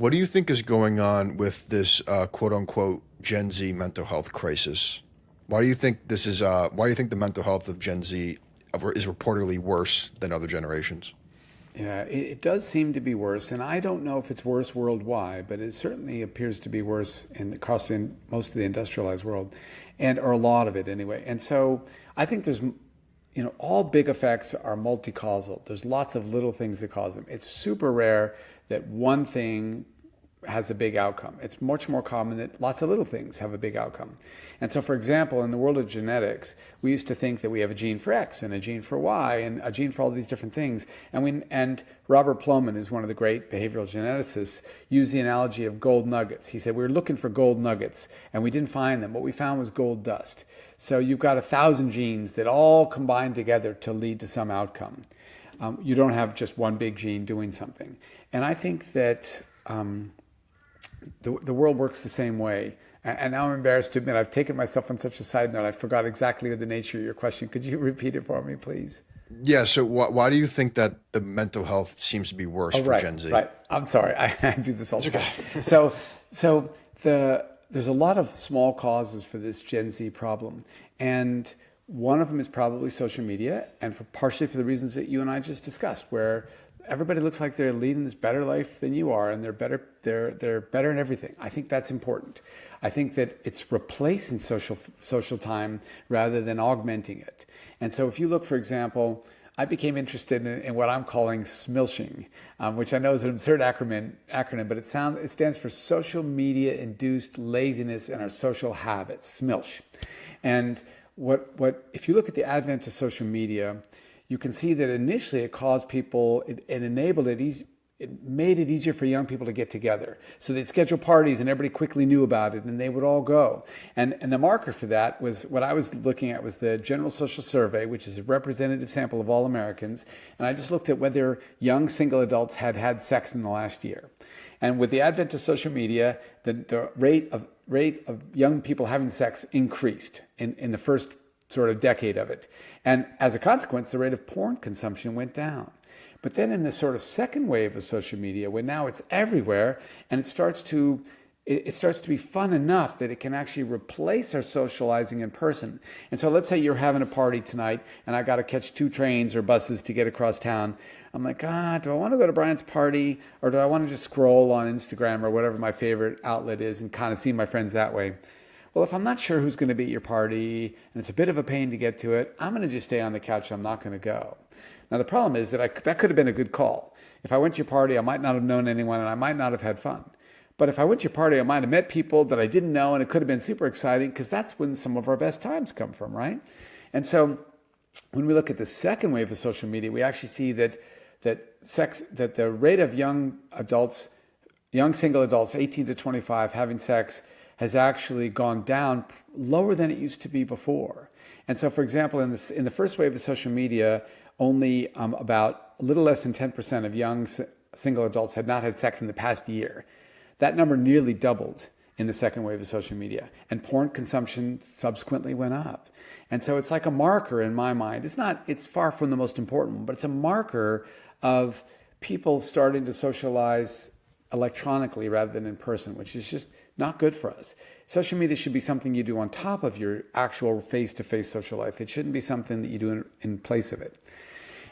What do you think is going on with this quote unquote Gen Z mental health crisis? Why do you think this is? Why do you think the mental health of Gen Z is reportedly worse than other generations? Yeah, it does seem to be worse, and I don't know if it's worse worldwide, but it certainly appears to be worse across most of the industrialized world, or a lot of it anyway. And so I think all big effects are multi-causal. There's lots of little things that cause them. It's super rare that one thing has a big outcome. It's much more common that lots of little things have a big outcome. And so, for example, in the world of genetics, we used to think that we have a gene for X and a gene for Y and a gene for all these different things. And Robert Plomin, who's one of the great behavioral geneticists, used the analogy of gold nuggets. He said, we were looking for gold nuggets and we didn't find them. What we found was gold dust. So you've got 1,000 genes that all combine together to lead to some outcome. You don't have just one big gene doing something. And I think that the world works the same way. And now I'm embarrassed to admit I've taken myself on such a side note. I forgot exactly the nature of your question. Could you repeat it for me, please? Yeah. So why do you think that the mental health seems to be worse for Gen Z? Right. I'm sorry. I do this all the time. So there's a lot of small causes for this Gen Z problem. And one of them is probably social media, and partially for the reasons that you and I just discussed, where everybody looks like they're leading this better life than you are, and they're better in everything. I think that's important. I think that it's replacing social time rather than augmenting it. And so if you look, for example, I became interested in what I'm calling SMILSHing, which I know is an absurd acronym, but it stands for Social Media Induced Laziness in Our Social Habits, SMILSH. And if you look at the advent of social media, you can see that initially it caused people, it made it easier for young people to get together. So they'd schedule parties and everybody quickly knew about it and they would all go. And the marker for that was, what I was looking at was the General Social Survey, which is a representative sample of all Americans. And I just looked at whether young single adults had had sex in the last year. And with the advent of social media, the rate of young people having sex increased in the first sort of decade of it. And as a consequence, the rate of porn consumption went down. But then in the sort of second wave of social media, when now it's everywhere and it starts to be fun enough that it can actually replace our socializing in person. And so let's say you're having a party tonight and I got to catch 2 trains or buses to get across town. I'm like, do I want to go to Brian's party, or do I want to just scroll on Instagram or whatever my favorite outlet is and kind of see my friends that way? Well, if I'm not sure who's going to be at your party and it's a bit of a pain to get to it, I'm going to just stay on the couch. I'm not going to go. Now, the problem is that that could have been a good call. If I went to your party, I might not have known anyone and I might not have had fun. But if I went to your party, I might have met people that I didn't know, and it could have been super exciting, because that's when some of our best times come from, right? And so when we look at the second wave of social media, we actually see that the rate of young single adults, 18 to 25, having sex has actually gone down lower than it used to be before. And so, for example, in the first wave of social media, only about a little less than 10% of young single adults had not had sex in the past year. That number nearly doubled in the second wave of social media, and porn consumption subsequently went up. And so it's like a marker in my mind. It's far from the most important one, but it's a marker of people starting to socialize electronically rather than in person, which is just not good for us. Social media should be something you do on top of your actual face-to-face social life. It shouldn't be something that you do in place of it.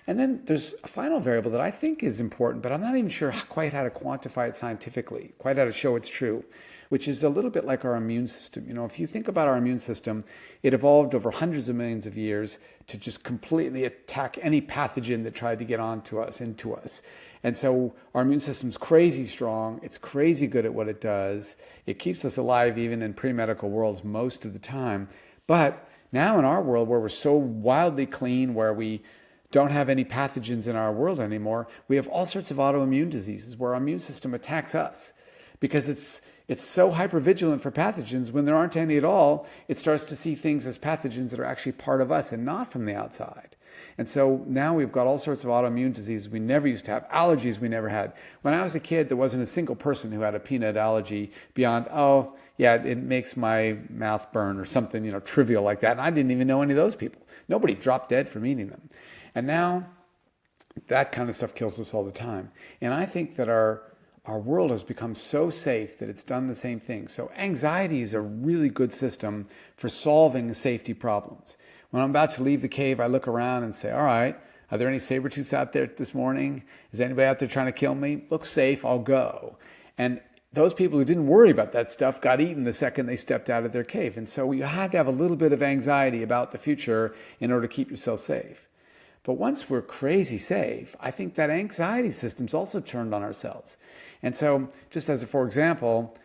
And then there's a final variable that I think is important, but I'm not even sure quite how to quantify it scientifically, quite how to show it's true, which is a little bit like our immune system. You know, if you think about our immune system, it evolved over hundreds of millions of years to just completely attack any pathogen that tried to get into us. And so our immune system's crazy strong. It's crazy good at what it does. It keeps us alive even in pre-medical worlds most of the time. But now in our world, where we're so wildly clean, where we don't have any pathogens in our world anymore, we have all sorts of autoimmune diseases where our immune system attacks us because it's so hypervigilant for pathogens. When there aren't any at all, it starts to see things as pathogens that are actually part of us and not from the outside. And so now we've got all sorts of autoimmune diseases we never used to have, allergies we never had. When I was a kid, there wasn't a single person who had a peanut allergy beyond, oh, yeah, it makes my mouth burn or something, trivial like that. And I didn't even know any of those people. Nobody dropped dead from eating them. And now that kind of stuff kills us all the time. And I think that our our world has become so safe that it's done the same thing. So anxiety is a really good system for solving safety problems. When I'm about to leave the cave, I look around and say, all right, are there any saber-tooths out there this morning? Is anybody out there trying to kill me? Looks safe, I'll go. And those people who didn't worry about that stuff got eaten the second they stepped out of their cave. And so you had to have a little bit of anxiety about the future in order to keep yourself safe. But once we're crazy safe, I think that anxiety system's also turned on ourselves. And so just as a for example,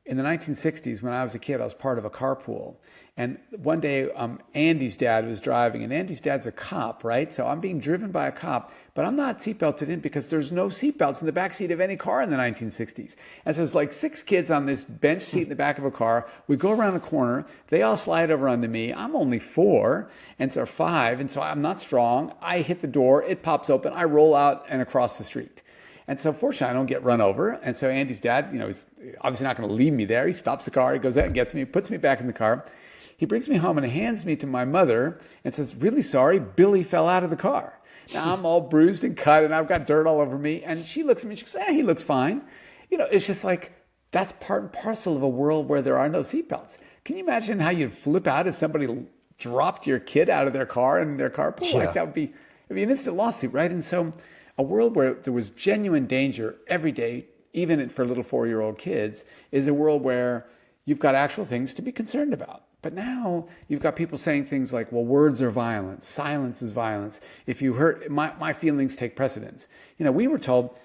in the 1960s, when I was a kid, I was part of a carpool. And one day, Andy's dad was driving, and Andy's dad's a cop, right? So I'm being driven by a cop, but I'm not seatbelted in because there's no seatbelts in the backseat of any car in the 1960s. And so there's like 6 kids on this bench seat in the back of a car. We go around a corner. They all slide over onto me. I'm only 4, and so 5, and so I'm not strong. I hit the door. It pops open. I roll out and across the street. And so fortunately, I don't get run over. And so Andy's dad, he's obviously not going to leave me there. He stops the car. He goes out and gets me, puts me back in the car. He brings me home and hands me to my mother and says, really sorry, Billy fell out of the car. Now I'm all bruised and cut and I've got dirt all over me. And she looks at me and she goes, he looks fine. It's just like, that's part and parcel of a world where there are no seatbelts. Can you imagine how you'd flip out if somebody dropped your kid out of their car in their carpool? Yeah. Like it'd be an instant lawsuit, right? And so a world where there was genuine danger every day, even for little 4-year-old kids, is a world where you've got actual things to be concerned about. But now you've got people saying things like, well, words are violence, silence is violence. If you hurt, my feelings take precedence. We were told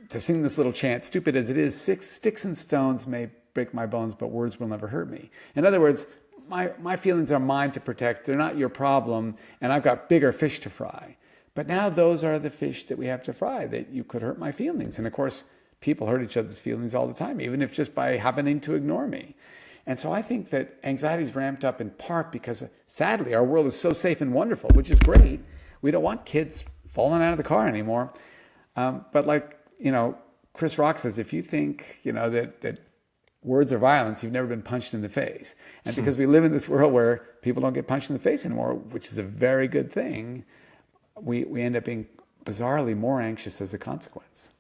to sing this little chant, stupid as it is, sticks and stones may break my bones, but words will never hurt me. In other words, my feelings are mine to protect. They're not your problem, and I've got bigger fish to fry. But now those are the fish that we have to fry, that you could hurt my feelings. And of course, people hurt each other's feelings all the time, even if just by happening to ignore me. And so I think that anxiety is ramped up in part because, sadly, our world is so safe and wonderful, which is great. We don't want kids falling out of the car anymore. But like, Chris Rock says, if you think, that words are violence, you've never been punched in the face. And because we live in this world where people don't get punched in the face anymore, which is a very good thing, we end up being bizarrely more anxious as a consequence.